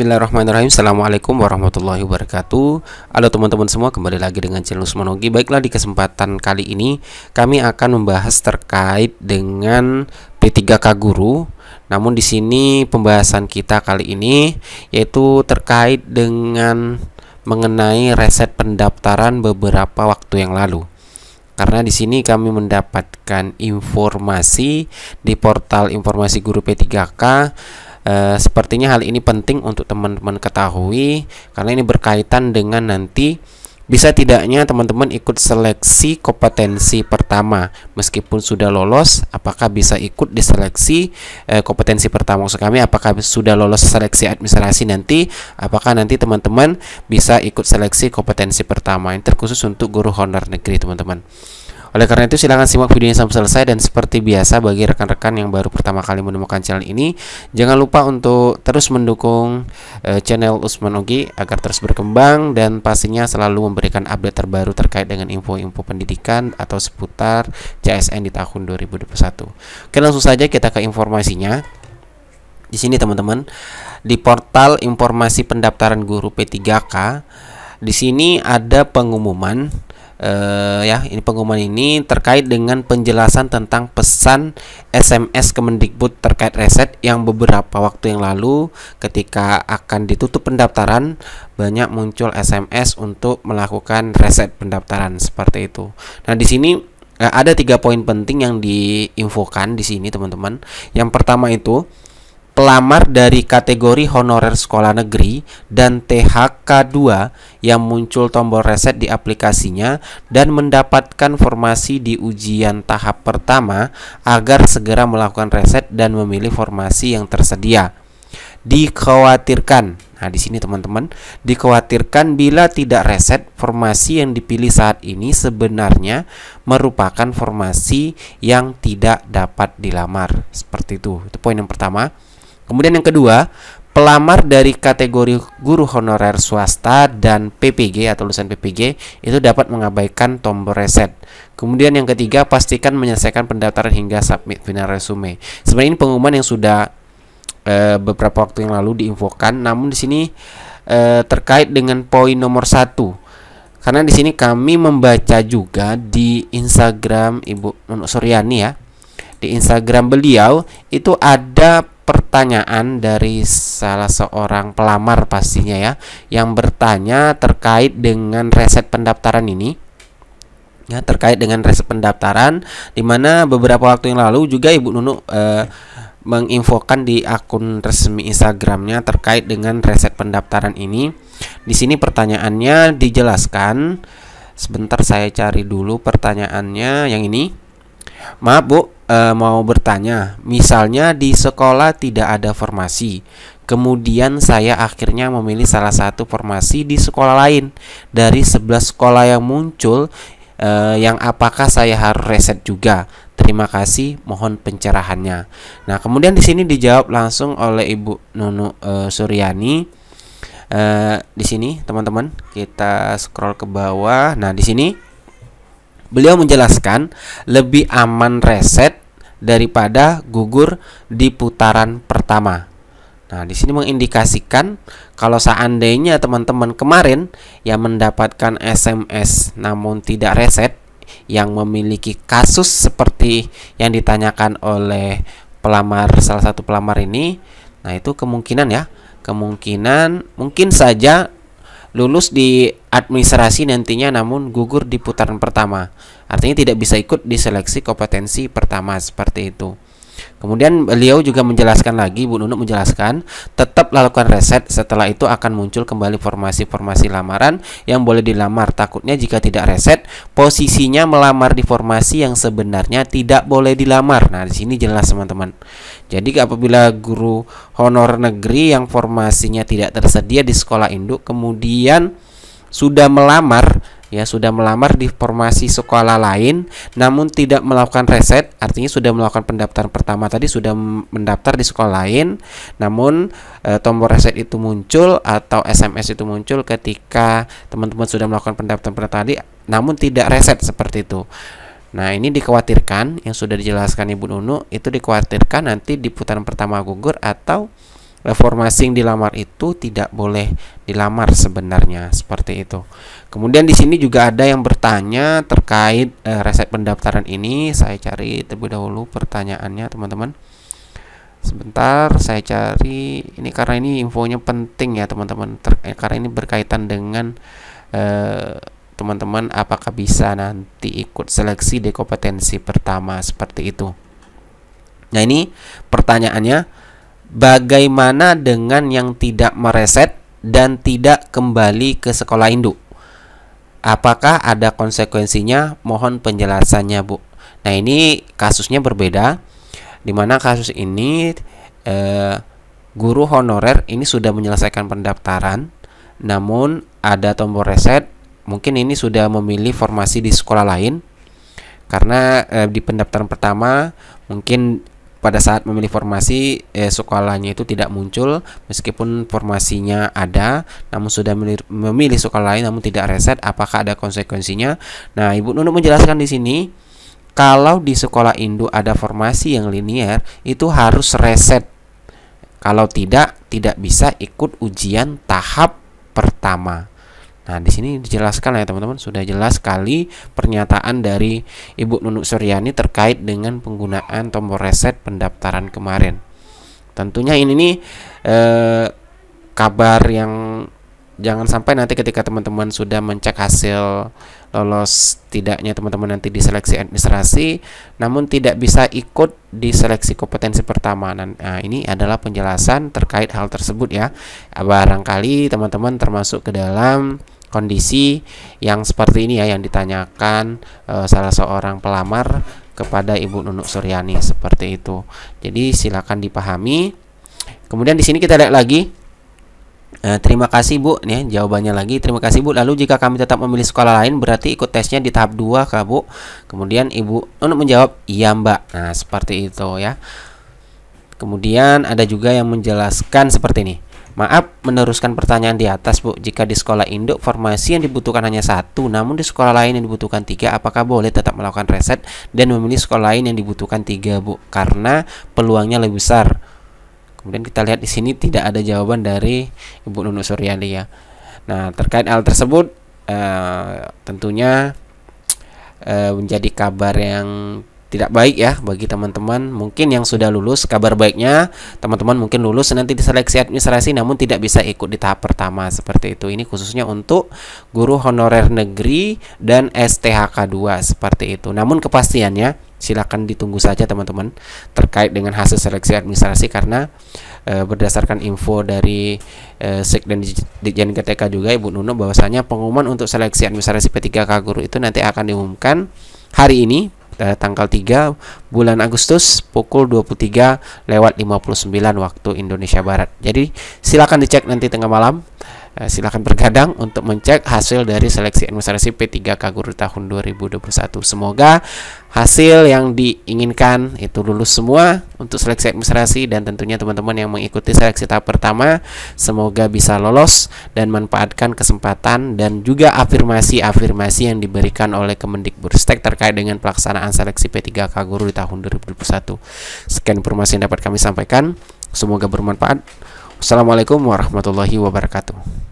Bismillahirrahmanirrahim. Assalamualaikum warahmatullahi wabarakatuh. Halo teman-teman semua, kembali lagi dengan channel Usman Ogi. Baiklah, di kesempatan kali ini kami akan membahas terkait dengan P3K Guru. Namun di sini pembahasan kita kali ini yaitu terkait dengan mengenai reset pendaftaran beberapa waktu yang lalu. Karena di sini kami mendapatkan informasi di portal informasi guru P3K. Sepertinya hal ini penting untuk teman-teman ketahui karena ini berkaitan dengan nanti bisa tidaknya teman-teman ikut seleksi kompetensi pertama. Meskipun sudah lolos, apakah bisa ikut di seleksi kompetensi pertama? Maksud kami, apakah sudah lolos seleksi administrasi nanti, apakah nanti teman-teman bisa ikut seleksi kompetensi pertama? Ini terkhusus untuk guru honor negeri, teman-teman. Oleh karena itu, silahkan simak videonya sampai selesai. Dan seperti biasa, bagi rekan-rekan yang baru pertama kali menemukan channel ini, jangan lupa untuk terus mendukung channel Usman Ogi agar terus berkembang dan pastinya selalu memberikan update terbaru terkait dengan info-info pendidikan atau seputar CSN di tahun 2021. Oke, langsung saja kita ke informasinya. Di sini teman-teman, di portal informasi pendaftaran guru P3K, di sini ada pengumuman. Ini pengumuman ini terkait dengan penjelasan tentang pesan SMS Kemendikbud terkait reset yang beberapa waktu yang lalu ketika akan ditutup pendaftaran banyak muncul SMS untuk melakukan reset pendaftaran seperti itu. Nah, di sini ada 3 poin penting yang diinfokan di sini, teman-teman. Yang pertama itu, pelamar dari kategori honorer sekolah negeri dan THK 2 yang muncul tombol reset di aplikasinya dan mendapatkan formasi di ujian tahap pertama agar segera melakukan reset dan memilih formasi yang tersedia. Dikhawatirkan, nah di sini teman-teman, dikhawatirkan bila tidak reset, formasi yang dipilih saat ini sebenarnya merupakan formasi yang tidak dapat dilamar. Seperti itu poin yang pertama. Kemudian yang kedua, pelamar dari kategori guru honorer swasta dan PPG atau lulusan PPG itu dapat mengabaikan tombol reset. Kemudian yang ketiga, pastikan menyelesaikan pendaftaran hingga submit final resume. Sebenarnya ini pengumuman yang sudah beberapa waktu yang lalu diinfokan, namun di sini terkait dengan poin nomor 1. Karena di sini kami membaca juga di Instagram Ibu Nunuk Suryani ya. Di Instagram beliau itu ada pertanyaan dari salah seorang pelamar pastinya ya, yang bertanya terkait dengan reset pendaftaran ini. Ya, terkait dengan reset pendaftaran, di mana beberapa waktu yang lalu juga Ibu Nunuk menginfokan di akun resmi Instagramnya terkait dengan reset pendaftaran ini. Di sini pertanyaannya dijelaskan. Sebentar saya cari dulu pertanyaannya yang ini. Maaf Bu, mau bertanya, misalnya di sekolah tidak ada formasi, kemudian saya akhirnya memilih salah satu formasi di sekolah lain dari 11 sekolah yang muncul, yang apakah saya harus reset juga? Terima kasih, mohon pencerahannya. Nah, kemudian di sini dijawab langsung oleh Ibu Nunuk Suryani. Di sini teman-teman, kita scroll ke bawah. Nah, di sini beliau menjelaskan lebih aman reset daripada gugur di putaran pertama. Nah, di sini mengindikasikan kalau seandainya teman-teman kemarin yang mendapatkan SMS namun tidak reset, yang memiliki kasus seperti yang ditanyakan oleh pelamar, salah satu pelamar ini, nah itu kemungkinan mungkin saja lulus di administrasi nantinya namun gugur di putaran pertama. Artinya tidak bisa ikut di seleksi kompetensi pertama seperti itu. Kemudian beliau juga menjelaskan lagi, Bu Nunuk menjelaskan, tetap lakukan reset, setelah itu akan muncul kembali formasi-formasi lamaran yang boleh dilamar. Takutnya jika tidak reset, posisinya melamar di formasi yang sebenarnya tidak boleh dilamar. Nah, di sini jelas teman-teman. Jadi apabila guru honor negeri yang formasinya tidak tersedia di sekolah induk kemudian sudah melamar di formasi sekolah lain namun tidak melakukan reset, artinya sudah melakukan pendaftaran pertama tadi, sudah mendaftar di sekolah lain namun tombol reset itu muncul atau SMS itu muncul ketika teman-teman sudah melakukan pendaftaran pertama tadi namun tidak reset seperti itu. Nah, ini dikhawatirkan yang sudah dijelaskan Ibu Nunuk, itu dikhawatirkan nanti di putaran pertama gugur atau formasi yang dilamar itu tidak boleh dilamar sebenarnya, seperti itu. Kemudian di sini juga ada yang bertanya terkait reset pendaftaran ini. Saya cari terlebih dahulu pertanyaannya, teman-teman. Sebentar, saya cari ini karena ini infonya penting ya, teman-teman. Karena ini berkaitan dengan teman-teman apakah bisa nanti ikut seleksi di kompetensi pertama, seperti itu. Nah, ini pertanyaannya, bagaimana dengan yang tidak mereset dan tidak kembali ke sekolah induk? Apakah ada konsekuensinya? Mohon penjelasannya, Bu. Nah, ini kasusnya berbeda, di mana kasus ini guru honorer ini sudah menyelesaikan pendaftaran, namun ada tombol reset. Mungkin ini sudah memilih formasi di sekolah lain, karena di pendaftaran pertama mungkin pada saat memilih formasi sekolahnya itu tidak muncul, meskipun formasinya ada, namun sudah memilih sekolah lain namun tidak reset. Apakah ada konsekuensinya? Nah, Ibu Nunuk menjelaskan di sini, kalau di sekolah induk ada formasi yang linier, itu harus reset. Kalau tidak bisa ikut ujian tahap pertama. Nah, di sini dijelaskan ya, teman-teman, sudah jelas sekali pernyataan dari Ibu Nunuk Suryani terkait dengan penggunaan tombol reset pendaftaran kemarin. Tentunya ini nih kabar yang jangan sampai nanti ketika teman-teman sudah mencek hasil lolos tidaknya teman-teman nanti di seleksi administrasi, namun tidak bisa ikut di seleksi kompetensi pertama. Nah, ini adalah penjelasan terkait hal tersebut ya. Barangkali teman-teman termasuk ke dalam kondisi yang seperti ini ya, yang ditanyakan salah seorang pelamar kepada Ibu Nunuk Suryani, seperti itu. Jadi silakan dipahami. Kemudian di sini kita lihat lagi. Terima kasih, Bu. Nih jawabannya lagi. Terima kasih, Bu. Lalu jika kami tetap memilih sekolah lain, berarti ikut tesnya di tahap 2 kah, Bu? Kemudian Ibu Nunuk menjawab, iya, Mbak. Nah, seperti itu ya. Kemudian ada juga yang menjelaskan seperti ini. Maaf meneruskan pertanyaan di atas, Bu. Jika di sekolah induk formasi yang dibutuhkan hanya 1, namun di sekolah lain yang dibutuhkan 3, apakah boleh tetap melakukan reset dan memilih sekolah lain yang dibutuhkan 3, Bu? Karena peluangnya lebih besar. Kemudian kita lihat di sini tidak ada jawaban dari Ibu Nunuk Suryani ya. Nah, terkait hal tersebut tentunya menjadi kabar yang tidak baik ya bagi teman-teman. Mungkin yang sudah lulus, kabar baiknya teman-teman mungkin lulus nanti di seleksi administrasi namun tidak bisa ikut di tahap pertama, seperti itu. Ini khususnya untuk guru honorer negeri dan STHK 2, seperti itu. Namun kepastiannya silakan ditunggu saja teman-teman terkait dengan hasil seleksi administrasi, karena berdasarkan info dari Sekden Ditjen GTK juga Ibu Nunuk, bahwasanya pengumuman untuk seleksi administrasi P3K guru itu nanti akan diumumkan hari ini, tanggal 3 bulan Agustus pukul 23:59 waktu Indonesia Barat. Jadi silakan dicek nanti tengah malam. Silakan bergadang untuk mencek hasil dari seleksi administrasi P3K guru tahun 2021. Semoga hasil yang diinginkan itu lulus semua untuk seleksi administrasi, dan tentunya teman-teman yang mengikuti seleksi tahap pertama semoga bisa lolos dan manfaatkan kesempatan dan juga afirmasi-afirmasi yang diberikan oleh Kemendikbudristek terkait dengan pelaksanaan seleksi P3K guru di tahun 2021. Sekian informasi yang dapat kami sampaikan, semoga bermanfaat. Assalamualaikum warahmatullahi wabarakatuh.